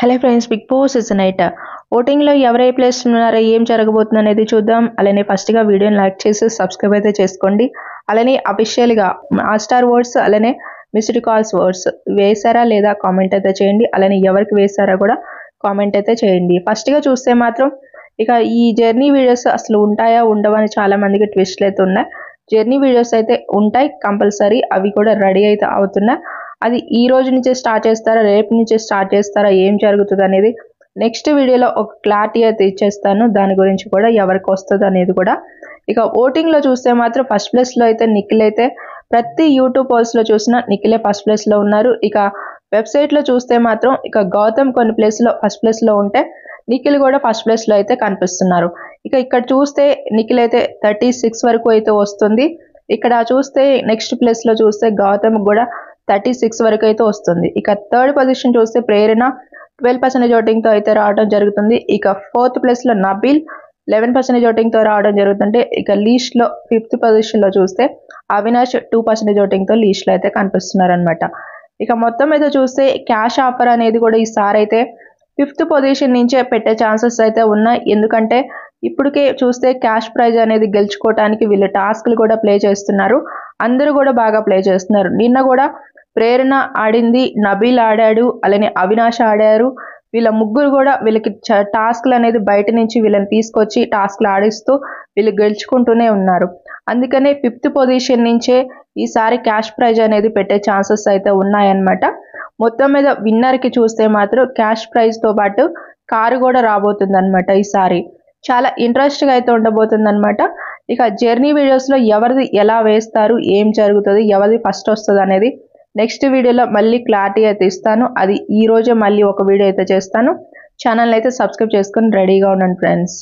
Hello friends, Bigg Boss season 8 ఓటింగ్లో ఎవరై place ఉన్నారో ఏం జరగబోతుంది అనేది చూద్దాం. అలానే ఫస్ట్గా వీడియోని లైక్ చేసి సబ్స్క్రైబ్ అయితే చేసుకోండి. అలానే అఫీషియల్గా స్టార్ ఓట్స్ అలానే మిస్డ్ కాల్స్ ఓట్స్ వేశారా లేదా కామెంట్ అయితే చేయండి. అలానే ఎవరికి వేశారా కూడా కామెంట్ అయితే చేయండి. ఫస్ట్గా చూస్తే మాత్రం ఇక ఈ జర్నీ వీడియోస్ అసలు ఉంటాయా ఉండవా అని చాలా మందికి ట్విస్ట్లు అయితే ఉన్నాయి. జర్నీ వీడియోస్ అయితే ఉంటాయి కంపల్సరీ, అవి కూడా రెడీ అయితే అవుతున్నాయి. అది ఈ రోజు నుంచే స్టార్ట్ చేస్తారా, రేపు నుంచే స్టార్ట్ చేస్తారా, ఏం జరుగుతుంది అనేది నెక్స్ట్ వీడియోలో ఒక క్లారిటీ అయితే ఇచ్చేస్తాను. దాని గురించి కూడా ఎవరికి వస్తుంది అనేది కూడా. ఇక ఓటింగ్లో చూస్తే మాత్రం ఫస్ట్ ప్లేస్లో అయితే నిఖిల్ అయితే ప్రతి యూట్యూబ్ పోల్స్లో చూసినా నిఖిలే ఫస్ట్ ప్లేస్లో ఉన్నారు. ఇక వెబ్సైట్లో చూస్తే మాత్రం ఇక గౌతమ్ కొన్ని ప్లేస్లో ఫస్ట్ ప్లేస్లో ఉంటే నిఖిల్ కూడా ఫస్ట్ ప్లేస్లో అయితే కనిపిస్తున్నారు. ఇక ఇక్కడ చూస్తే నిఖిల్ అయితే 36 వరకు అయితే వస్తుంది. ఇక్కడ చూస్తే నెక్స్ట్ ప్లేస్లో చూస్తే గౌతమ్ కూడా 36 వరకు అయితే వస్తుంది. ఇక థర్డ్ పొజిషన్ చూస్తే ప్రేరణ 12% ఓటింగ్తో అయితే రావడం జరుగుతుంది. ఇక ఫోర్త్ ప్లేస్లో నబీల్ 11% ఓటింగ్తో రావడం జరుగుతుంటే ఇక లీస్ట్లో ఫిఫ్త్ పొజిషన్లో చూస్తే అవినాష్ 2% ఓటింగ్తో లీస్ట్లో అయితే కనిపిస్తున్నారు అనమాట. ఇక మొత్తం మీద చూస్తే క్యాష్ ఆఫర్ అనేది కూడా ఈసారి అయితే ఫిఫ్త్ పొజిషన్ నుంచే పెట్టే ఛాన్సెస్ అయితే ఉన్నాయి. ఎందుకంటే ఇప్పటికే చూస్తే క్యాష్ ప్రైజ్ అనేది గెలుచుకోవడానికి వీళ్ళు టాస్క్లు కూడా ప్లే చేస్తున్నారు. అందరూ కూడా బాగా ప్లే చేస్తున్నారు. నిన్న కూడా ప్రేరణ ఆడింది, నబీల్ ఆడాడు, అలానే అవినాష్ ఆడారు. వీళ్ళ ముగ్గురు కూడా వీళ్ళకి టాస్క్లు అనేది బయట నుంచి వీళ్ళని తీసుకొచ్చి టాస్క్లు ఆడిస్తూ వీళ్ళు గెలుచుకుంటూనే ఉన్నారు. అందుకనే ఫిఫ్త్ పొజిషన్ నుంచే ఈసారి క్యాష్ ప్రైజ్ అనేది పెట్టే ఛాన్సెస్ అయితే ఉన్నాయన్నమాట. మొత్తం మీద విన్నర్కి చూస్తే మాత్రం క్యాష్ ప్రైజ్తో పాటు కారు కూడా రాబోతుంది అనమాట. ఈసారి చాలా ఇంట్రెస్ట్గా అయితే ఉండబోతుంది అనమాట. ఇక జర్నీ వీడియోస్లో ఎవరిది ఎలా వేస్తారు, ఏం జరుగుతుంది, ఎవరిది ఫస్ట్ వస్తుంది అనేది నెక్స్ట్ వీడియోలో మళ్ళీ క్లారిటీ అయితే ఇస్తాను. అది ఈ రోజే మళ్ళీ ఒక వీడియో అయితే చేస్తాను. ఛానల్ అయితే సబ్స్క్రైబ్ చేసుకొని రెడీగా ఉండండి ఫ్రెండ్స్.